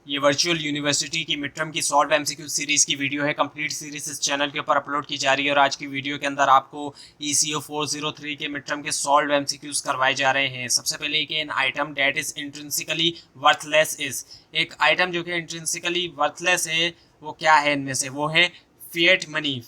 ये virtual university की mid term की सॉल्व एमसीक्यू सीरीज़ की वीडियो है। कंप्लीट सीरीज इस चैनल के ऊपर अपलोड की जा रही है और आज की वीडियो के अंदर आपको ECO 403 के मिड टर्म के सॉल्व एमसीक्यूज करवाए जा रहे हैं। सबसे पहले एक an item that is intrinsically worthless is, एक आइटम जो कि इंट्रिंसिकली वर्थलेस है वो क्या है, इनमें से वो है फिएट मनी।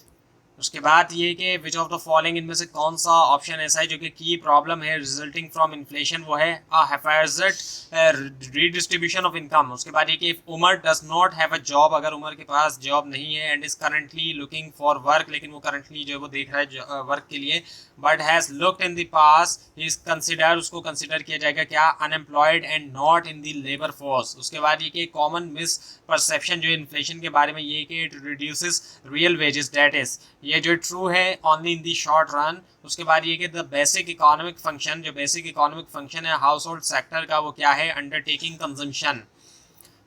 उसके बाद ये कि विच ऑफ द फॉलोइंग, इनमें से कौन सा ऑप्शन ऐसा है जो कि की प्रॉब्लम है रिजल्टिंग फ्रॉम इन्फ्लेशन, वो है हैफेजर्ड रीडिस्ट्रीब्यूशन ऑफ इनकम। उसके बाद ये कि Umar does not have a job, अगर उमर के पास जॉब नहीं है and is currently looking for work, लेकिन वो करंटली जो है वो देख रहा है वर्क के लिए, but has looked in the past, he is consider, उसको कंसिडर किया जाएगा क्या, unemployed and not in the labour force. उसके बाद ये कि कॉमन मिस परसेप्शन जो है इन्फ्लेशन के बारे में ये कि it reduces real wages, that is, ये जो ट्रू है only in the short run. उसके बाद ये कि द बेसिक इकोनॉमिक फंक्शन, जो बेसिक इकोनॉमिक फंक्शन है हाउस होल्ड सेक्टर का, वो क्या है, अंडरटेकिंग कंजम्पशन।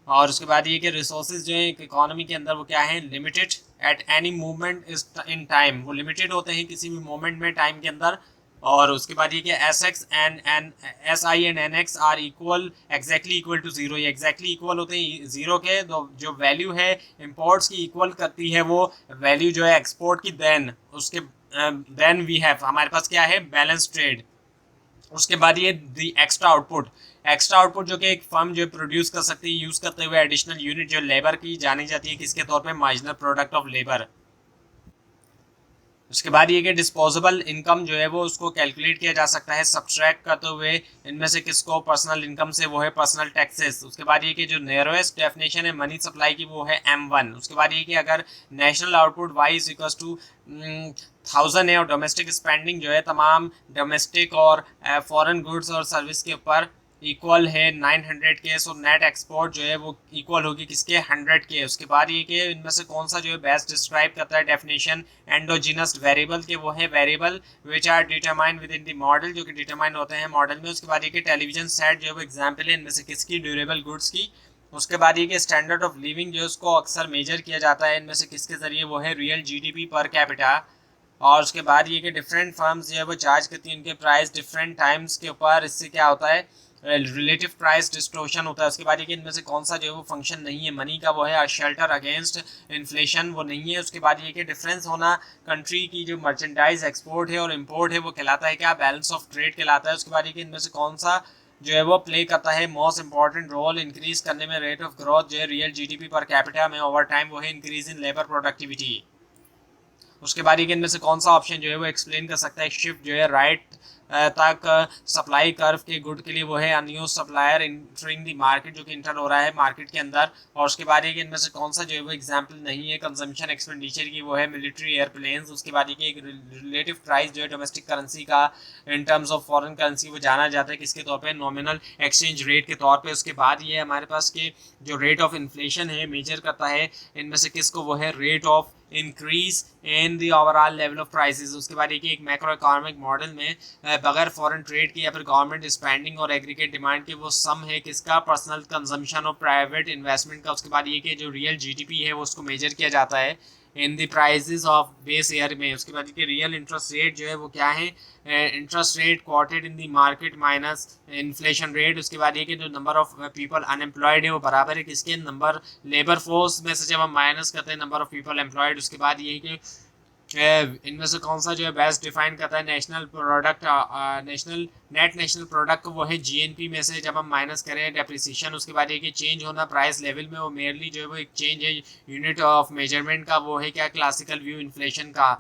और उसके बाद ये कि रिसोर्सेज जो है इकोनॉमी के अंदर वो क्या है, limited at any movement is in time, वो लिमिटेड होते हैं किसी भी मोमेंट में टाइम के अंदर। और उसके बाद ये कि SI and NX are equal, exactly equal to zero, ये एग्जैक्टली इक्वल होते हैं जीरो के। तो जो वैल्यू है इंपोर्ट्स की इक्वल करती है वो वैल्यू जो है एक्सपोर्ट की, देन वी हैव, हमारे पास क्या है, बैलेंस ट्रेड। उसके बाद ये दी एक्स्ट्रा आउटपुट, एक्स्ट्रा आउटपुट जो कि एक फर्म जो प्रोड्यूस कर सकती है यूज करते हुए एडिशनल यूनिट जो लेबर की जानी जाती है किसके तौर पे, मार्जिनल प्रोडक्ट ऑफ लेबर। उसके बाद ये कि डिस्पोजेबल इनकम जो है वो उसको कैलकुलेट किया जा सकता है सब्सट्रैक्ट करते हुए इनमें से किसको, पर्सनल इनकम से, वो है पर्सनल टैक्सेस। उसके बाद ये कि जो नेरोएस्ट डेफिनेशन है मनी सप्लाई की वो है M1। उसके बाद ये कि अगर national output Y is equal to 1000 है और डोमेस्टिक स्पेंडिंग जो है तमाम डोमेस्टिक और फॉरेन गुड्स और सर्विस के ऊपर इक्वल है 900 के, सो नेट एक्सपोर्ट जो है वो इक्वल होगी किसके, 100 के। उसके बाद ये कि इनमें से कौन सा जो है बेस्ट डिस्क्राइब करता है डेफिनेशन एंडोजिनस वेरिएबल के, वो है variable which are determine within the model, जो कि डिटरमाइन होते हैं मॉडल में। उसके बाद ये कि टेलीविजन सेट जो है वो एग्जाम्पल है इनमें से किसकी, ड्यूरेबल गुड्स की। उसके बाद ये कि स्टैंडर्ड ऑफ लिविंग जो है उसको अक्सर मेजर किया जाता है इनमें से किसके जरिए, वो है रियल GDP पर कैपिटा। और उसके बाद ये कि डिफरेंट फर्म्स जो है वो चार्ज करती हैं उनके प्राइस डिफरेंट टाइम्स के ऊपर, इससे क्या होता है, रिलेटिव प्राइस डिस्टोर्शन होता है। उसके बाद ये इनमें से कौन सा जो है वो फंक्शन नहीं है मनी का, वो है शेल्टर अगेंस्ट इन्फ्लेशन, वो नहीं है। उसके बाद ये कि डिफरेंस होना कंट्री की जो मर्चेंडाइज एक्सपोर्ट है और इंपोर्ट है वो कहलाता है क्या, बैलेंस ऑफ ट्रेड कहलाता है। उसके बाद ये कि इनमें से कौन सा जो है वो प्ले करता है मोस्ट इंपॉर्टेंट रोल इंक्रीज करने में रेट ऑफ ग्रोथ जो है रियल GDP पर कैपिटा में ओवर टाइम, वो है इंक्रीज इन लेबर प्रोडक्टिविटी। उसके बाद ये इनमें से कौन सा ऑप्शन जो है वो एक्सप्लेन कर सकता है शिफ्ट जो है राइट तक सप्लाई कर्व के गुड के लिए, वो है unused supplier entering the market, जो कि इंटर हो रहा है मार्केट के अंदर। और उसके बाद ये इनमें से कौन सा जो है वो एग्जांपल नहीं है कंजम्पशन एक्सपेंडिचर की, वो है मिलिट्री एयरप्लेन्स। उसके बाद ये एक रिलेटिव प्राइस जो है डोमेस्टिक करेंसी का in terms of foreign currency वो जाना जाता है किसके तौर पे, नॉमिनल एक्सचेंज रेट के तौर पे। उसके बाद ये हमारे पास के जो रेट ऑफ इन्फ्लेशन है मेजर करता है इनमें से किसको, वो है rate of increase in the overall level of prices. उसके बाद एक मैक्रो इकोनॉमिक मॉडल में बगैर फॉरेन ट्रेड के या फिर गवर्नमेंट स्पेंडिंग और एग्रीगेट डिमांड के वो सम है किसका, पर्सनल कंजम्पशन और प्राइवेट इन्वेस्टमेंट का। उसके बाद ये कि जो रियल GDP है वो उसको मेजर किया जाता है in the prices of base year में। उसके बाद ये रियल इंटरेस्ट रेट जो है वो क्या है, interest rate क्वार्टेड in the market minus inflation rate. उसके बाद ये कि जो नंबर ऑफ पीपल अनएम्प्लॉयड है वो बराबर है किसके, नंबर लेबर फोर्स में से जब हम माइनस करते हैं नंबर ऑफ पीपल एम्प्लॉयड। उसके बाद ये कि इनमें से कौन सा जो है बेस्ट डिफाइन करता है नेशनल प्रोडक्ट, नेशनल प्रोडक्ट, वो है GNP में से जब हम माइनस करें डेप्रिसिएशन। उसके बाद ये कि चेंज होना प्राइस लेवल में, वो मेयरली जो है वो एक चेंज है यूनिट ऑफ मेजरमेंट का, वो है क्या, क्लासिकल व्यू इन्फ्लेशन का।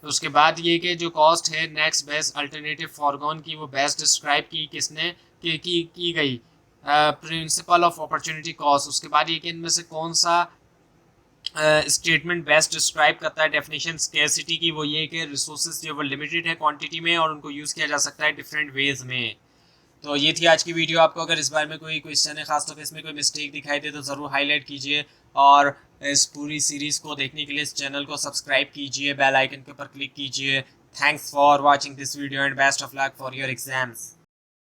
उसके बाद ये कि जो कॉस्ट है नेक्स्ट बेस्ट अल्टरनेटिव फॉरगॉन की, वो बेस्ट डिस्क्राइब की किसने, की गई, प्रिंसिपल ऑफ अपॉर्चुनिटी कॉस्ट। उसके बाद ये कि इनमें से कौन सा स्टेटमेंट बेस्ट डिस्क्राइब करता है डेफिनेशन स्केर्सिटी की, वो ये कि रिसोर्सेज जो वो लिमिटेड है क्वांटिटी में और उनको यूज़ किया जा सकता है डिफरेंट वेज में। तो ये थी आज की वीडियो। आपको अगर इस बारे में कोई क्वेश्चन है, खासतौर पर इसमें कोई मिस्टेक दिखाई दे तो ज़रूर हाईलाइट कीजिए और इस पूरी सीरीज़ को देखने के लिए इस चैनल को सब्सक्राइब कीजिए, बेल आइकन के ऊपर क्लिक कीजिए। Thanks for watching this video and best of luck for your exams.